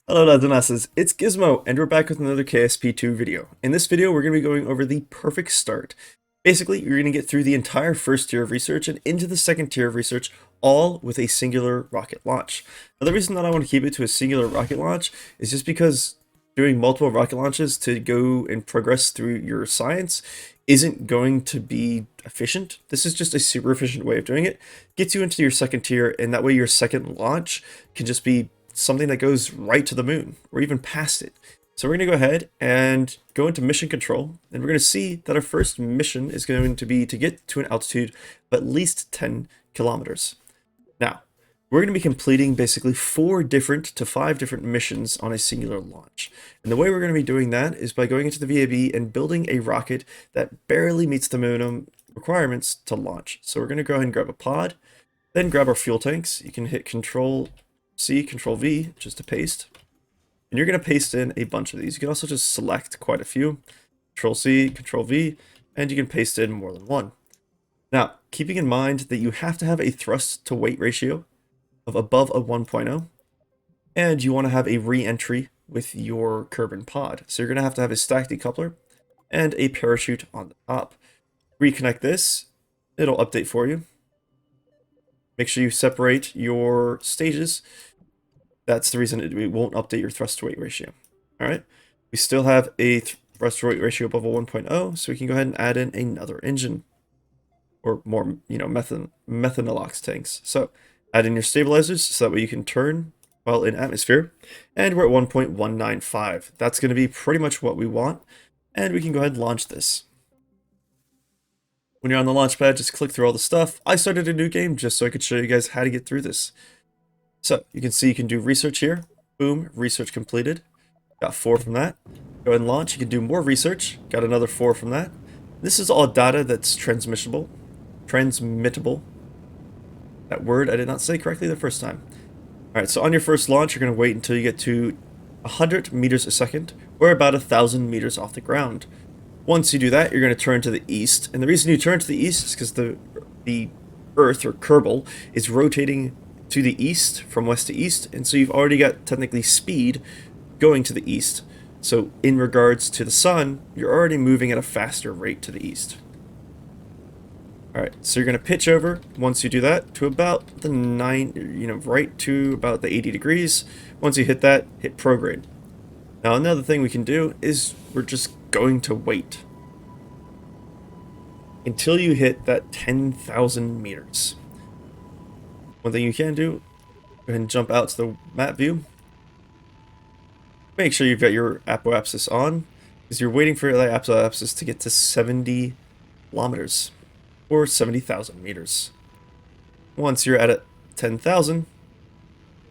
Hello lads and lasses, it's Gizmo, and we're back with another KSP2 video. In this video, we're going to be going over the perfect start. Basically, you're going to get through the entire first tier of research and into the second tier of research, all with a singular rocket launch. Now, the reason that I want to keep it to a singular rocket launch is just because doing multiple rocket launches to go and progress through your science isn't going to be efficient. This is just a super efficient way of doing it. Gets you into your second tier, and that way your second launch can just be something that goes right to the moon or even past it. So we're going to go ahead and go into mission control, and we're going to see that our first mission is going to be to get to an altitude of at least 10 kilometers. Now, we're going to be completing basically 4 different to 5 different missions on a singular launch. And the way we're going to be doing that is by going into the VAB and building a rocket that barely meets the minimum requirements to launch. So we're going to go ahead and grab a pod, then grab our fuel tanks. You can hit Control C, Control V, just to paste. And you're going to paste in a bunch of these. You can also just select quite a few. Control C, Control V, and you can paste in more than one. Now, keeping in mind that you have to have a thrust to weight ratio of above a 1.0, and you want to have a re-entry with your Kerbal pod. So you're going to have a stack decoupler and a parachute on the top. Reconnect this, it'll update for you. Make sure you separate your stages. That's the reason it won't update your thrust to weight ratio. All right, we still have a thrust to weight ratio above a 1.0, so we can go ahead and add in another engine or more, methanolox tanks. So add in your stabilizers so that way you can turn while in atmosphere, and we're at 1.195. That's going to be pretty much what we want, and we can go ahead and launch this. When you're on the launch pad, just click through all the stuff. I started a new game just so I could show you guys how to get through this. So you can see you can do research here. Boom, research completed. Got 4 from that. Go ahead and launch. You can do more research. Got another 4 from that. This is all data that's transmissible. Transmittable. That word I did not say correctly the first time. Alright, so on your first launch, you're going to wait until you get to 100 meters a second, or about 1,000 meters off the ground. Once you do that, you're going to turn to the east, and the reason you turn to the east is because the Earth, or Kerbal, is rotating to the east from west to east, and so you've already got technically speed going to the east. So in regards to the sun, you're already moving at a faster rate to the east. Alright, so you're going to pitch over, once you do that, to about the right to about the 80 degrees. Once you hit that, hit prograde. Now another thing we can do is we're just going to wait until you hit that 10,000 meters. One thing you can do, go ahead and jump out to the map view. Make sure you've got your apoapsis on, because you're waiting for that apoapsis to get to 70 kilometers, or 70,000 meters. Once you're at 10,000,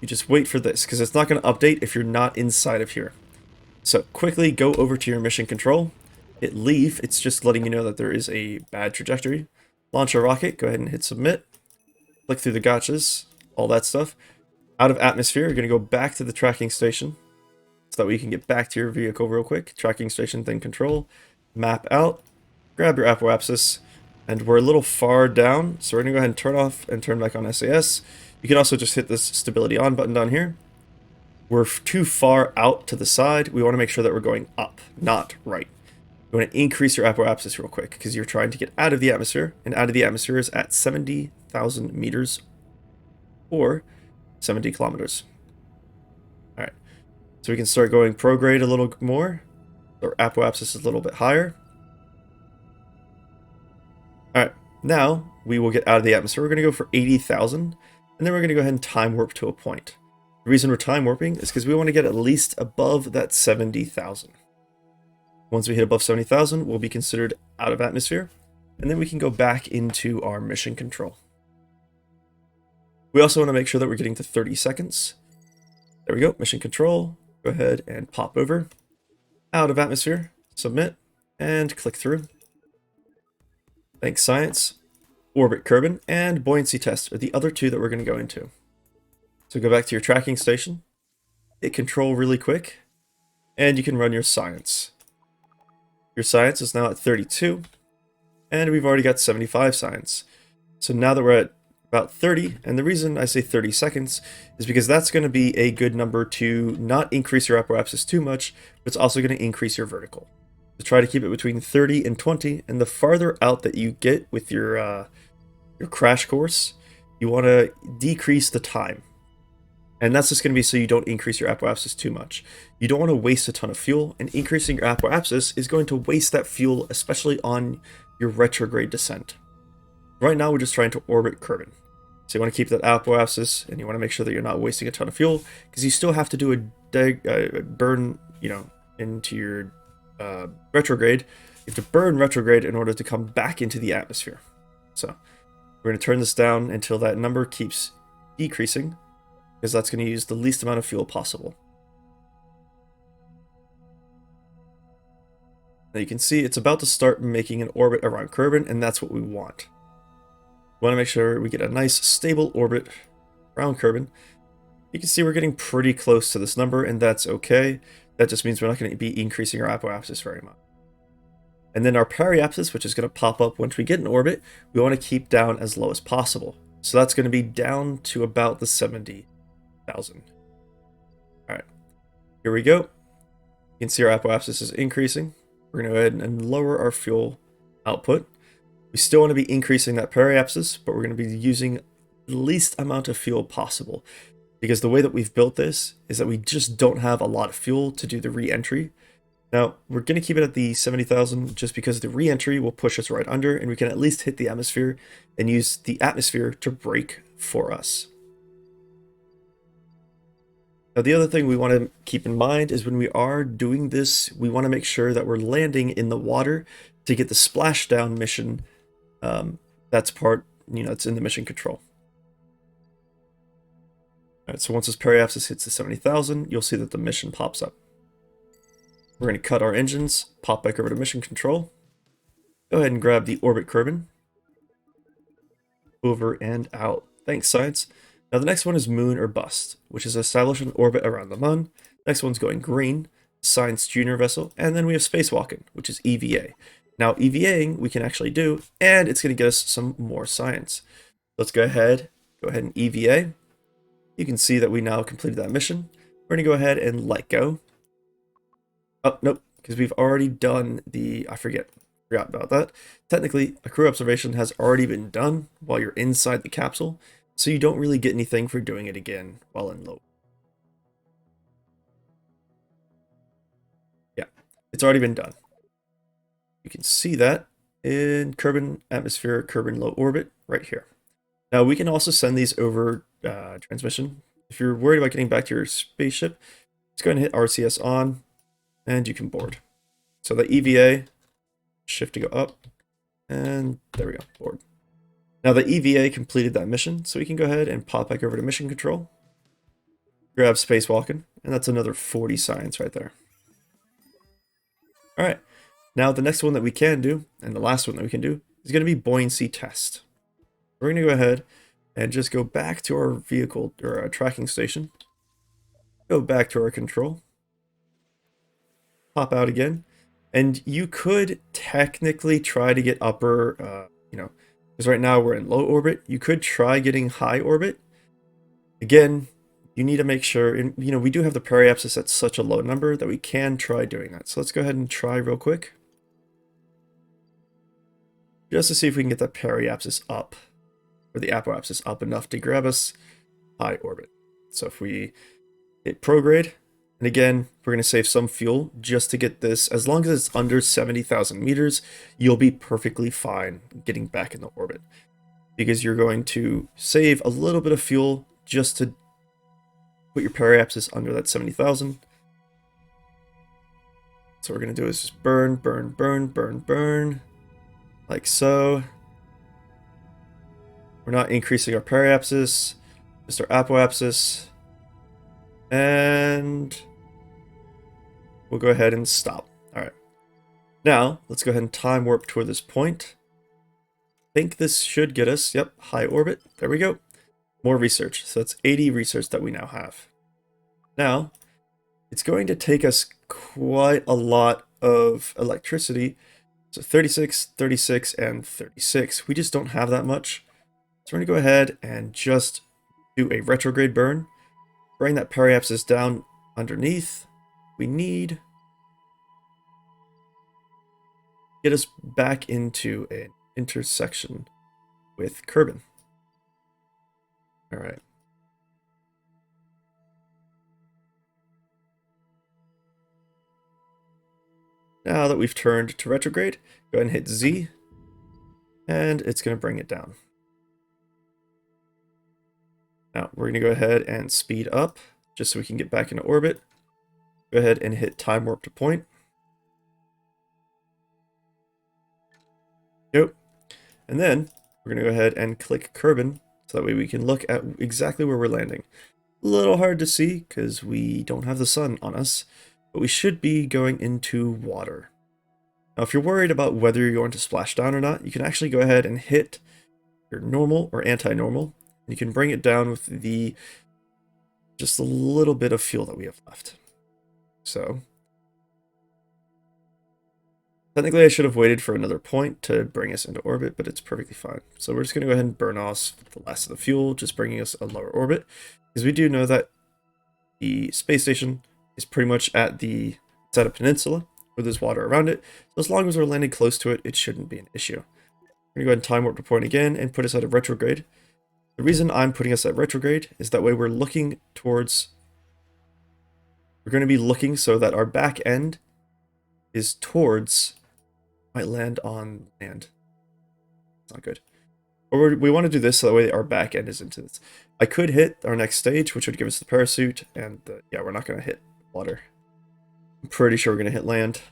you just wait for this, because it's not going to update if you're not inside of here. So quickly go over to your mission control, hit leave, it's just letting you know that there is a bad trajectory. Launch a rocket, go ahead and hit submit. Click through the gotchas, all that stuff. Out of atmosphere, you're going to go back to the tracking station, so that way you can get back to your vehicle real quick. Tracking station, then control, map out, grab your apoapsis, and we're a little far down, so we're going to go ahead and turn off and turn back on SAS. You can also just hit this stability on button down here. We're too far out to the side. We want to make sure that we're going up, not right. You want to increase your apoapsis real quick because you're trying to get out of the atmosphere, and out of the atmosphere is at 70,000 meters or 70 kilometers. All right, so we can start going prograde a little more. Our apoapsis is a little bit higher. All right, now we will get out of the atmosphere. We're going to go for 80,000, and then we're going to go ahead and time warp to a point. The reason we're time warping is because we want to get at least above that 70,000. Once we hit above 70,000, we'll be considered out of atmosphere, and then we can go back into our mission control. We also want to make sure that we're getting to 30 seconds. There we go, mission control. Go ahead and pop over, out of atmosphere, submit, and click through. Thanks, science. Orbit Kerbal and buoyancy test are the other 2 that we're going to go into. So go back to your tracking station, hit control really quick, and you can run your science. Your science is now at 32, and we've already got 75 science. So now that we're at about 30, and the reason I say 30 seconds is because that's going to be a good number to not increase your apoapsis too much, but it's also going to increase your vertical. So try to keep it between 30 and 20, and the farther out that you get with your crash course, you want to decrease the time. And that's just going to be so you don't increase your apoapsis too much. You don't want to waste a ton of fuel, and increasing your apoapsis is going to waste that fuel, especially on your retrograde descent. Right now, we're just trying to orbit Kerbal. So you want to keep that apoapsis, and you want to make sure that you're not wasting a ton of fuel, because you still have to do a burn, into your retrograde. You have to burn retrograde in order to come back into the atmosphere. So we're going to turn this down until that number keeps decreasing, because that's going to use the least amount of fuel possible. Now you can see it's about to start making an orbit around Kerbal, and that's what we want. We want to make sure we get a nice stable orbit around Kerbal. You can see we're getting pretty close to this number, and that's okay. That just means we're not going to be increasing our apoapsis very much. And then our periapsis, which is going to pop up once we get in orbit, we want to keep down as low as possible. So that's going to be down to about the 70,000. All right, here we go. You can see our apoapsis is increasing. We're going to go ahead and lower our fuel output. We still want to be increasing that periapsis, but we're going to be using the least amount of fuel possible, because the way that we've built this is that we just don't have a lot of fuel to do the re-entry. Now, we're going to keep it at the 70,000 just because the re-entry will push us right under, and we can at least hit the atmosphere and use the atmosphere to brake for us. Now, the other thing we want to keep in mind is when we are doing this, we want to make sure that we're landing in the water to get the splashdown mission. That's part, it's in the mission control. All right, so once this periapsis hits the 70,000, you'll see that the mission pops up. We're going to cut our engines, pop back over to mission control. Go ahead and grab the orbit Kerbal. Over and out. Thanks, science. Now the next one is moon or bust, which is establish an orbit around the moon. Next one's going green, science junior vessel, and then we have spacewalking, which is EVA. Now EVAing we can actually do, and it's going to get us some more science. Let's go ahead and EVA. You can see that we now completed that mission. We're going to go ahead and let go. Oh, nope, because we've already done the, forgot about that. Technically, a crew observation has already been done while you're inside the capsule, so you don't really get anything for doing it again while in low. Yeah, it's already been done. You can see that in Kerbal atmosphere, Kerbal low orbit right here. Now we can also send these over transmission. If you're worried about getting back to your spaceship, just go ahead and hit RCS on, and you can board. So the EVA, shift to go up, and there we go, board. Now the EVA completed that mission, so we can go ahead and pop back over to mission control, grab spacewalking, and that's another 40 science right there. All right, now the next one that we can do, and the last one that we can do, is going to be buoyancy test. We're going to go ahead and just go back to our vehicle, or our tracking station, go back to our control, pop out again, and you could technically try to get upper, because right now we're in low orbit. You could try getting high orbit. Again, you need to make sure, and we do have the periapsis at such a low number that we can try doing that. So let's go ahead and try real quick, just to see if we can get that periapsis up, or the apoapsis up enough to grab us high orbit. So if we hit prograde, and again, we're going to save some fuel just to get this. As long as it's under 70,000 meters, you'll be perfectly fine getting back in the orbit, because you're going to save a little bit of fuel just to put your periapsis under that 70,000. So what we're going to do is just burn, burn, burn, burn, burn, like so. We're not increasing our periapsis, just our apoapsis. And we'll go ahead and stop. All right. Now, let's go ahead and time warp toward this point. I think this should get us, yep, high orbit. There we go. More research. So that's 80 research that we now have. Now, it's going to take us quite a lot of electricity. So 36, 36, and 36. We just don't have that much. So we're going to go ahead and just do a retrograde burn. Bring that periapsis down underneath. We need get us back into an intersection with Kerbal. All right. Now that we've turned to retrograde, go ahead and hit Z, and it's going to bring it down. Now we're going to go ahead and speed up just so we can get back into orbit. Go ahead and hit time warp to point. Yep. And then we're going to go ahead and click Kerbal so that way we can look at exactly where we're landing. A little hard to see because we don't have the sun on us, but we should be going into water. Now, if you're worried about whether you're going to splash down or not, you can actually go ahead and hit your normal or anti-normal. You can bring it down with the just a little bit of fuel that we have left. So technically I should have waited for another point to bring us into orbit, but it's perfectly fine. So we're just going to go ahead and burn off the last of the fuel, just bringing us a lower orbit, because we do know that the space station is pretty much at the side of peninsula where there's water around it. So as long as we're landing close to it, it shouldn't be an issue. We're going to go ahead and time warp to point again and put us at a retrograde. The reason I'm putting us at retrograde is that way we're looking towards... We're going to be looking so that our back end is towards... Might land on land. It's not good. Or we want to do this so that way our back end is into this. I could hit our next stage, which would give us the parachute, and yeah, we're not going to hit water. I'm pretty sure we're going to hit land.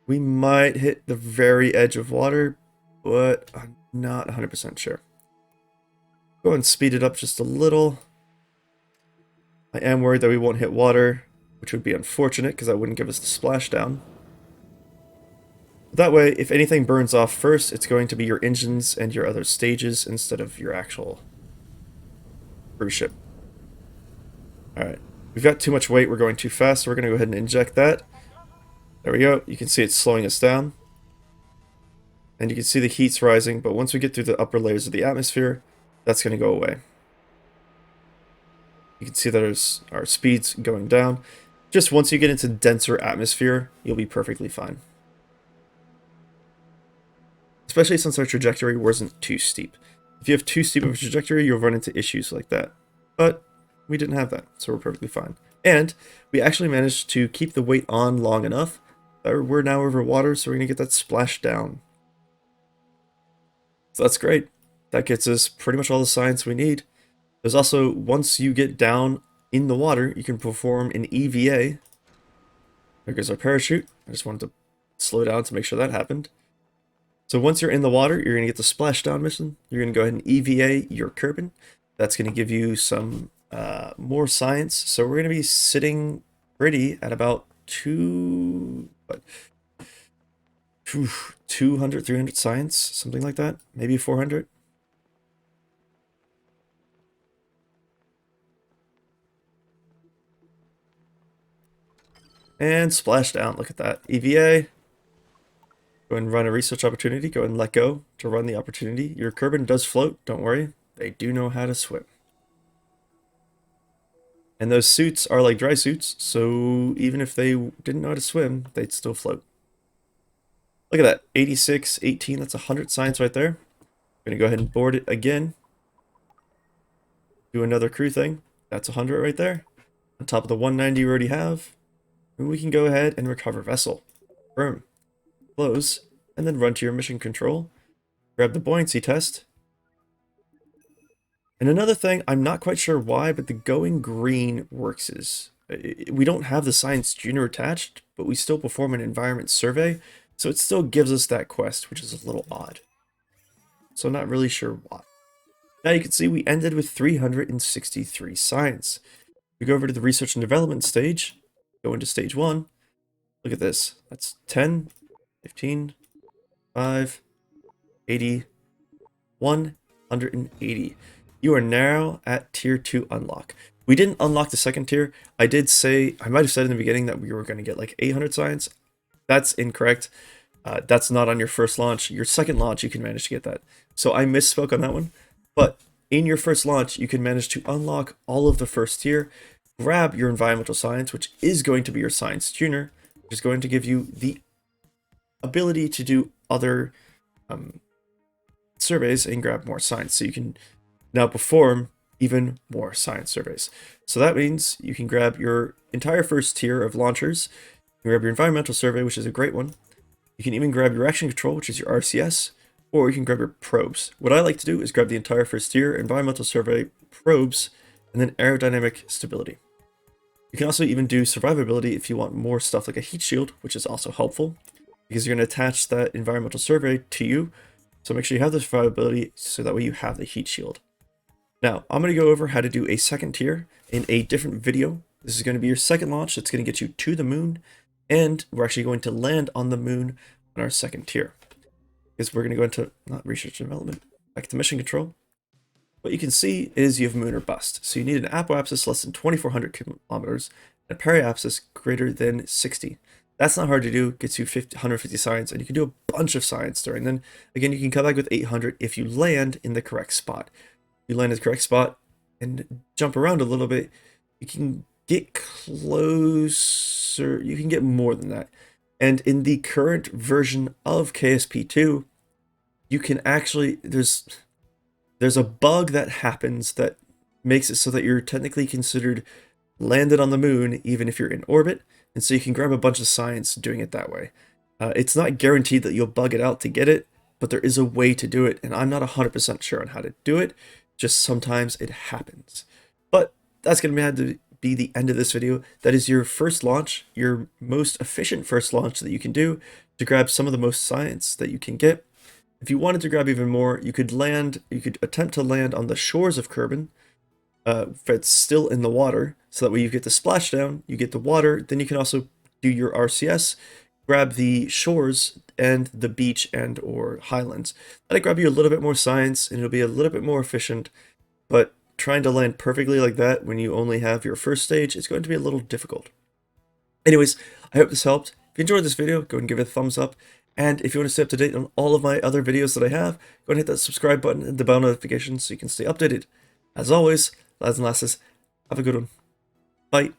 We might hit the very edge of water, but I'm not 100% sure. Go and speed it up just a little. I am worried that we won't hit water, which would be unfortunate because that wouldn't give us the splashdown. That way, if anything burns off first, it's going to be your engines and your other stages instead of your actual cruise ship. Alright, we've got too much weight, we're going too fast, so we're going to go ahead and inject that. There we go, you can see it's slowing us down. And you can see the heat's rising, but once we get through the upper layers of the atmosphere, that's going to go away. You can see that our speed's going down. Just once you get into denser atmosphere, you'll be perfectly fine. Especially since our trajectory wasn't too steep. If you have too steep of a trajectory, you'll run into issues like that. But we didn't have that, so we're perfectly fine. And we actually managed to keep the weight on long enough that we're now over water, so we're going to get that splash down. So that's great. That gets us pretty much all the science we need. There's also, once you get down in the water, you can perform an EVA. There goes our parachute. I just wanted to slow down to make sure that happened. So once you're in the water, you're going to get the splashdown mission. You're going to go ahead and EVA your Kerbal. That's going to give you some more science. So we're going to be sitting pretty at about 200, 300 science, something like that. Maybe 400. And splashdown. Look at that. EVA. Go ahead and run a research opportunity. Go ahead and let go to run the opportunity. Your Kerbal does float. Don't worry. They do know how to swim. And those suits are like dry suits, so even if they didn't know how to swim, they'd still float. Look at that. 86, 18. That's 100 science right there. I'm going to go ahead and board it again. Do another crew thing. That's 100 right there. On top of the 190 we already have. And we can go ahead and recover vessel. Firm. Close, and then run to your mission control, grab the buoyancy test. And another thing, I'm not quite sure why, but the going green works is, we don't have the Science Junior attached, but we still perform an environment survey, so it still gives us that quest, which is a little odd. So I'm not really sure why. Now you can see we ended with 363 science. We go over to the research and development stage, go into stage 1, look at this, that's 10, 15, 5, 80, 180. You are now at tier 2 unlock. We didn't unlock the second tier. I did say, I might have said in the beginning that we were going to get like 800 science. That's incorrect. That's not on your first launch. Your second launch, you can manage to get that. So I misspoke on that one. But in your first launch, you can manage to unlock all of the first tier, grab your environmental science, which is going to be your science tuner, which is going to give you the ability to do other surveys and grab more science. So you can now perform even more science surveys. So that means you can grab your entire first tier of launchers, you can grab your environmental survey, which is a great one. You can even grab your action control, which is your RCS, or you can grab your probes. What I like to do is grab the entire first tier, environmental survey, probes, and then aerodynamic stability. You can also even do survivability if you want more stuff like a heat shield, which is also helpful, because you're going to attach that environmental survey to you. So make sure you have the survivability so that way you have the heat shield. Now, I'm going to go over how to do a second tier in a different video. This is going to be your second launch. It's going to get you to the moon, and we're actually going to land on the moon on our second tier. Because we're going to go into, not research and development, back to mission control. What you can see is you have moon or bust. So you need an apoapsis less than 2,400 kilometers, and a periapsis greater than 60. That's not hard to do, gets you 150 science, and you can do a bunch of science during. Then, again, you can come back with 800 if you land in the correct spot. You land in the correct spot and jump around a little bit, you can get closer, you can get more than that. And in the current version of KSP2, you can actually, there's a bug that happens that makes it so that you're technically considered landed on the moon even if you're in orbit, and so you can grab a bunch of science doing it that way. It's not guaranteed that you'll bug it out to get it, but there is a way to do it, and I'm not 100% sure on how to do it, just sometimes it happens. But that's going to have to be the end of this video. That is your first launch, your most efficient first launch that you can do to grab some of the most science that you can get. If you wanted to grab even more, you could attempt to land on the shores of Kerbal, if it's still in the water, so that way you get the splashdown, you get the water, then you can also do your RCS, grab the shores and the beach and or highlands. That'll grab you a little bit more science and it'll be a little bit more efficient, but trying to land perfectly like that when you only have your first stage is going to be a little difficult. Anyways, I hope this helped. If you enjoyed this video, go ahead and give it a thumbs up. And if you want to stay up to date on all of my other videos that I have, go ahead and hit that subscribe button and the bell notification so you can stay updated. As always, lads and lasses, have a good one. Bye.